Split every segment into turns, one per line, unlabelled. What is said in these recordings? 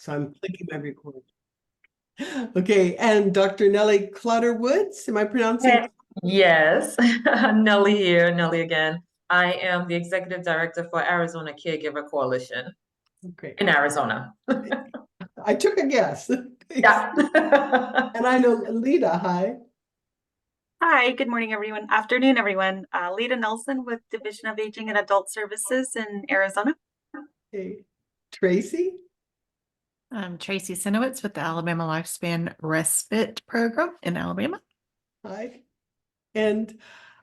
So I'm clicking my record. Okay, and Dr. Nellie Clutterwoods, am I pronouncing?
Yes, Nellie here, Nellie again. I am the executive director for Arizona Caregiver Coalition
Great.
in Arizona.
I took a guess.
Yeah.
And I know Lita, hi.
Hi, good morning, everyone. Afternoon, everyone. Lita Nelson with Division of Aging and Adult Services in Arizona.
Hey, Tracy.
I'm Tracy Sinowitz with the Alabama Lifespan Respite Program in Alabama.
Hi. And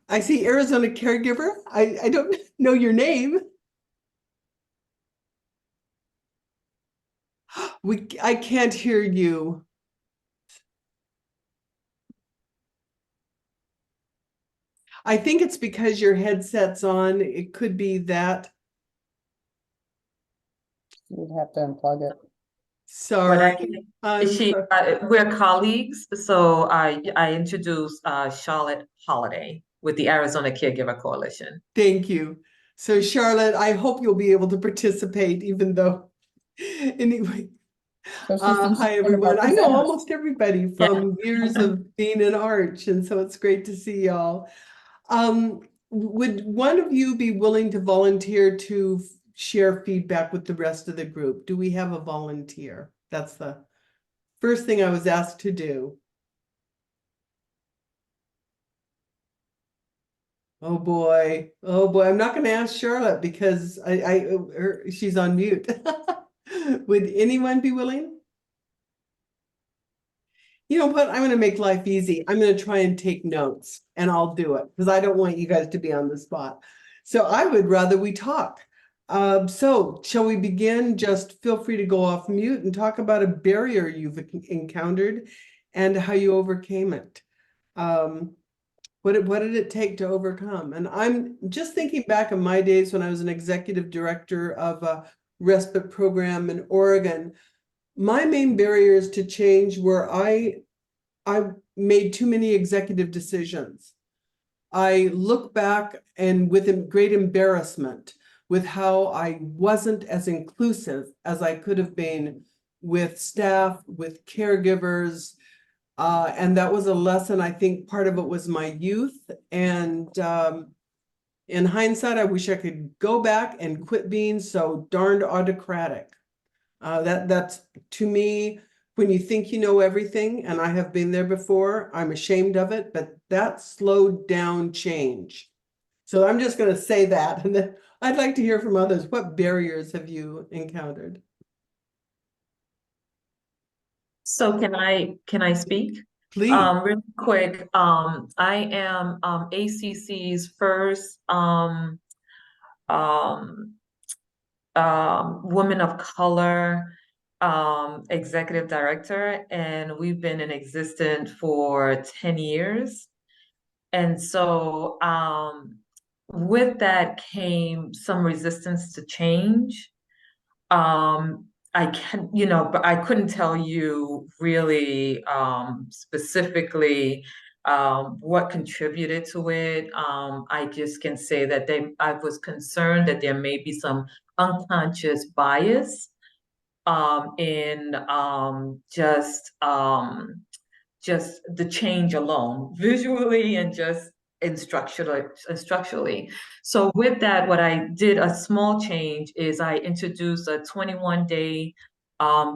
I see Arizona Caregiver. I don't know your name. I can't hear you. I think it's because your headset's on. It could be that.
You'd have to unplug it.
Sorry.
We're colleagues, so I introduced Charlotte Holiday with the Arizona Caregiver Coalition.
Thank you. So Charlotte, I hope you'll be able to participate, even though, anyway. Hi, everyone. I know almost everybody from years of being in Arch, and so it's great to see y'all. Would one of you be willing to volunteer to share feedback with the rest of the group? Do we have a volunteer? That's the first thing I was asked to do. Oh boy. Oh boy. I'm not going to ask Charlotte because she's on mute. Would anyone be willing? You know what? I'm going to make life easy. I'm going to try and take notes and I'll do it because I don't want you guys to be on the spot. So I would rather we talk. So shall we begin? Just feel free to go off mute and talk about a barrier you've encountered and how you overcame it. What did it take to overcome? And I'm just thinking back on my days when I was an executive director of a respite program in Oregon. My main barriers to change were I made too many executive decisions. I look back and with great embarrassment with how I wasn't as inclusive as I could have been with staff, with caregivers, and that was a lesson. I think part of it was my youth. And in hindsight, I wish I could go back and quit being so darned autocratic. That's to me, when you think you know everything, and I have been there before, I'm ashamed of it, but that slowed down change. So I'm just going to say that. And then I'd like to hear from others. What barriers have you encountered?
So can I speak?
Please.
Really quick. I am ACC's first woman of color executive director, and we've been in existence for 10 years. And so with that came some resistance to change. But I couldn't tell you really specifically what contributed to it. I just can say that I was concerned that there may be some unconscious bias in just the change alone, visually and just structurally. So with that, what I did, a small change, is I introduced a 21-day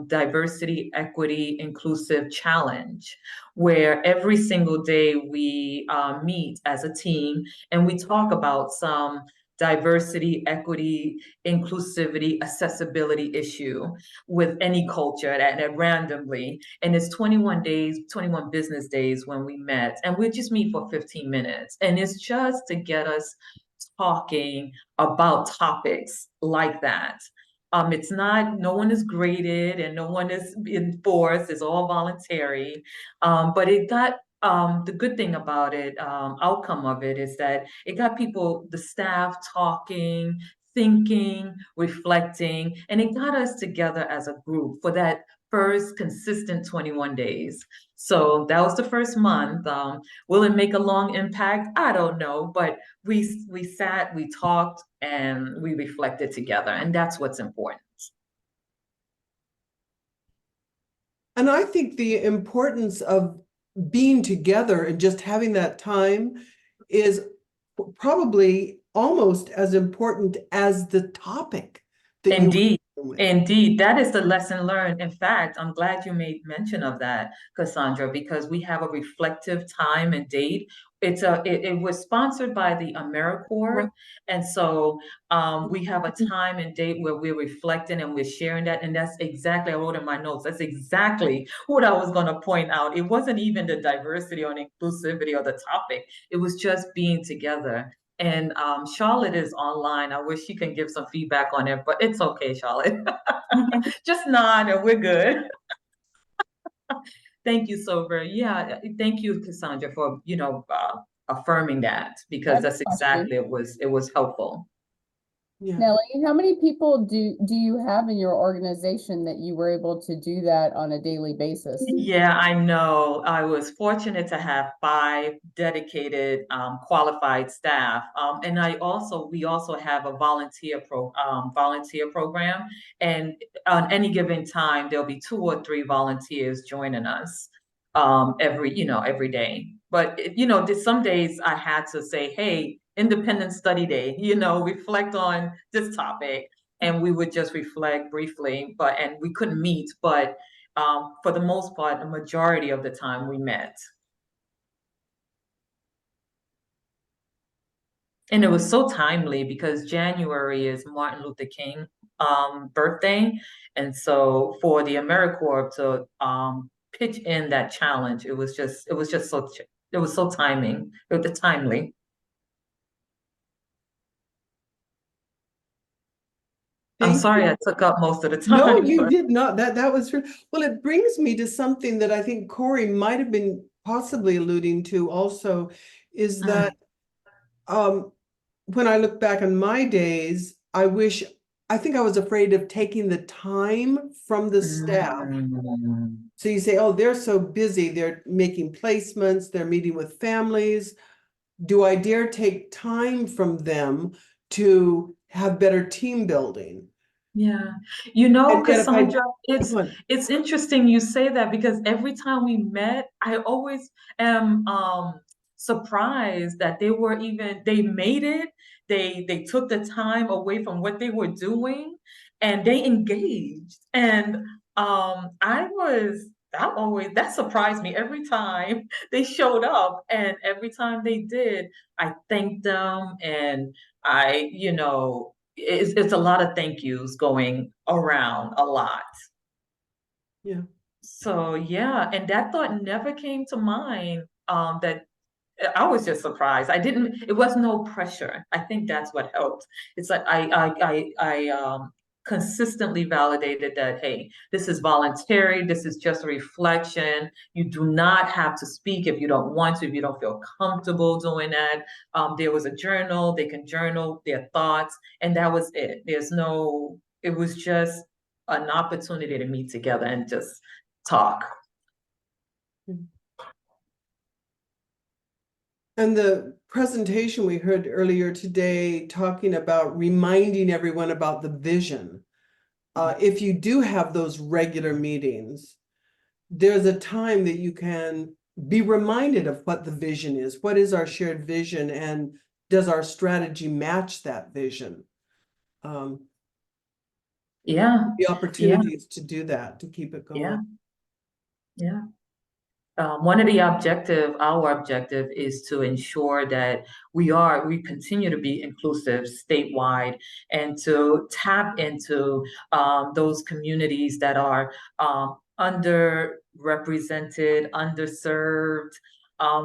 diversity, equity, inclusive challenge, where every single day we meet as a team and we talk about some diversity, equity, inclusivity, accessibility issue with any culture and randomly. And it's 21 days, 21 business days when we met, and we just meet for 15 minutes. And it's just to get us talking about topics like that. It's not, no one is graded and no one is enforced, it's all voluntary. But it got the good thing about it, outcome of it, is that it got people, the staff, talking, thinking, reflecting, and it got us together as a group for that first consistent 21 days. So that was the first month. Will it make a long impact? I don't know, but we sat, we talked, and we reflected together, and that's what's important.
And I think the importance of being together and just having that time is probably almost as important as the topic that you
Indeed,
were with.
indeed, that is the lesson learned. In fact, I'm glad you made mention of that, Cassandra, because we have a reflective time and date. It was sponsored by the AmeriCorps, and so we have a time and date where we're reflecting and we're sharing that, and that's exactly I wrote in my notes. That's exactly what I was going to point out. It wasn't even the diversity or inclusivity or the topic. It was just being together. And Charlotte is online. I wish she can give some feedback on it, but it's okay, Charlotte. Just nod and we're good. Thank you so very. Yeah, thank you, Cassandra, for affirming that
I
because
have a
that's
question.
exactly it was helpful.
Yeah.
Nellie, how many people do you have in your organization that you were able to do that on a daily basis?
Yeah, I know. I was fortunate to have 5 dedicated, qualified staff. And we also have a volunteer program. And on any given time, there'll be 2 or 3 volunteers joining us, every day. But, some days I had to say, hey, Independent Study Day, reflect on this topic. And we would just reflect briefly, and we couldn't meet, but for the most part, the majority of the time we met. And it was so timely because January is Martin Luther King birthday. And so for the AmeriCorps to pitch in that challenge, it was just so timing. It was timely. I'm
Thank
sorry
you.
I took up most of the
No,
time.
you
but-
did not. That was well, it brings me to something that I think Corey might have been possibly alluding to also, is that when I look back on my days, I think I was afraid of taking the time from the staff.
Mm.
So you say, oh, they're so busy, they're making placements, they're meeting with families. Do I dare take time from them to have better team building?
Yeah,
And yet if I,
Cassandra, it's interesting you say that because every time we met, I always am surprised that they made it. They took the time away from what they were doing and they engaged. And that surprised me every time they showed up and every time they did, I thanked them and it's a lot of thank yous going around a lot.
yeah.
So yeah, and that thought never came to mind. That I was just surprised. It was no pressure. I think that's what helped. It's like I consistently validated that, hey, this is voluntary, this is just a reflection. You do not have to speak if you don't want to, if you don't feel comfortable doing that. There was a journal, they can journal their thoughts, and that was it. It was just an opportunity to meet together and just talk.
And the presentation we heard earlier today talking about reminding everyone about the vision. If you do have those regular meetings, there's a time that you can be reminded of what the vision is. What is our shared vision, and does our strategy match that vision?
Yeah,
The opportunities to do that, to keep it
yeah,
going.
yeah. Our objective is to ensure that we continue to be inclusive statewide and to tap into those communities that are underrepresented, underserved.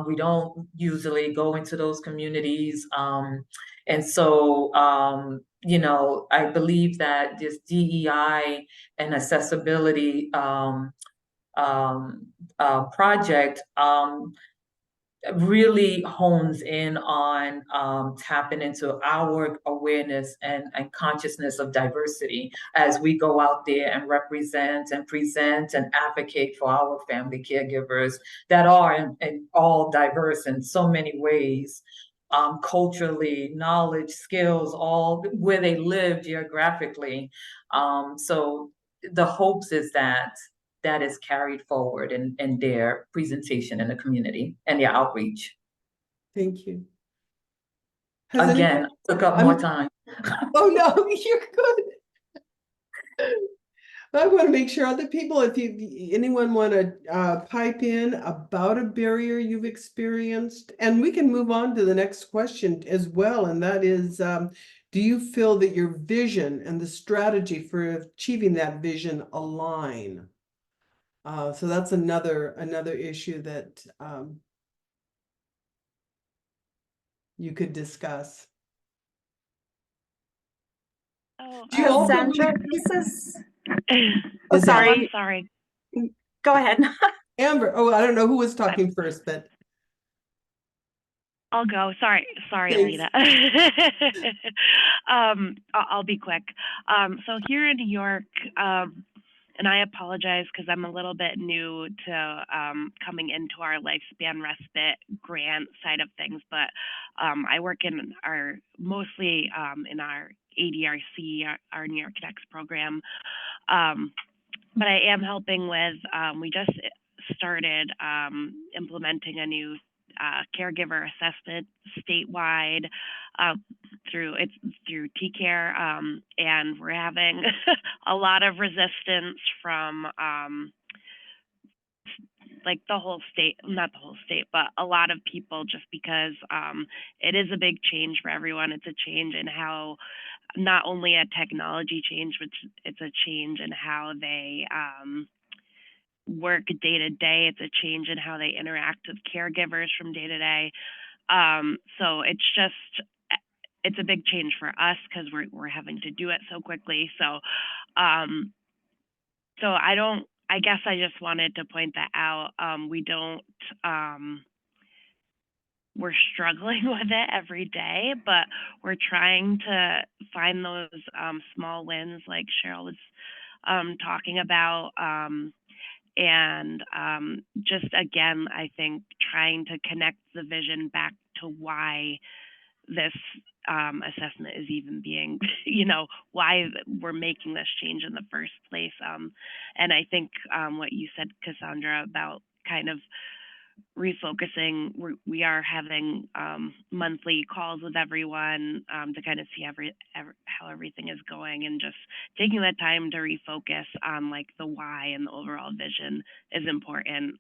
We don't usually go into those communities. And so, I believe that this DEI and accessibility project really hones in on tapping into our awareness and consciousness of diversity as we go out there and represent and present and advocate for our family caregivers that are in all diverse in so many ways, culturally, knowledge, skills, all where they live geographically. So the hopes is that that is carried forward in their presentation in the community and their outreach.
Thank you. Has anyone-
Again, took up
I'm-
more time.
Oh, no, you're good. I want to make sure other people, if anyone want to pipe in about a barrier you've experienced, and we can move on to the next question as well, and that is, do you feel that your vision and the strategy for achieving that vision align? So that's another issue that you could discuss.
Oh,
Do you all feel
Sandra,
really-
this is,
Is
oh,
that-
sorry.
I'm sorry.
Go ahead.
Amber, oh, I don't know who was talking first, but
I'll go. Sorry,
Thanks.
Alita. I'll be quick. So here in New York, and I apologize because I'm a little bit new to coming into our lifespan respite grant side of things, but I work in mostly in our ADRC, our New York Connects program. But I am helping with, we just started implementing a new caregiver assessment statewide through TCare, and we're having a lot of resistance from like the whole state, not the whole state, but a lot of people, just because it is a big change for everyone. It's a change in how, not only a technology change, but it's a change in how they work day to day. It's a change in how they interact with caregivers from day to day. So it's a big change for us because we're having to do it so quickly. So I guess I just wanted to point that out. We're struggling with it every day, but we're trying to find those small wins like Cheryl was talking about. And just again, I think trying to connect the vision back to why this assessment is even being, why we're making this change in the first place. And I think what you said, Cassandra, about kind of refocusing, we are having monthly calls with everyone to kind of see how everything is going, and just taking that time to refocus on like the why and the overall vision is important,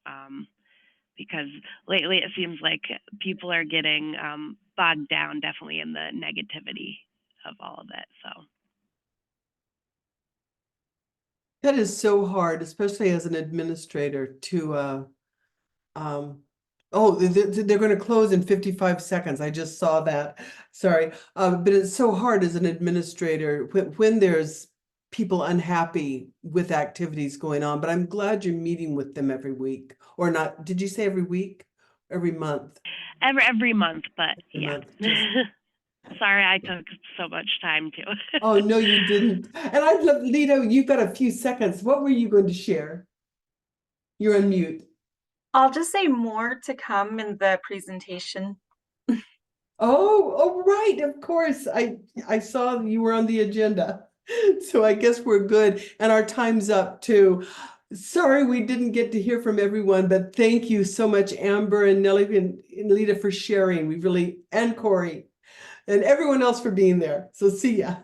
because lately it seems like people are getting bogged down definitely in the negativity of all of it. So
that is so hard, especially as an administrator to oh, they're going to close in 55 seconds. I just saw that. Sorry. But it's so hard as an administrator when there's people unhappy with activities going on. But I'm glad you're meeting with them every week, or not. Did you say every week? Every month?
every month, but
Every
yeah.
month, just-
Sorry, I took so much time too.
Oh, no, you didn't. And I'd love, Lito, you've got a few seconds. What were you going to share? You're on mute.
I'll just say more to come in the presentation.
Oh, right, of course. I saw you were on the agenda. So I guess we're good. And our time's up too. Sorry we didn't get to hear from everyone, but thank you so much, Amber and Nellie and Lita, for sharing. We really, and Corey, and everyone else for being there. So see ya.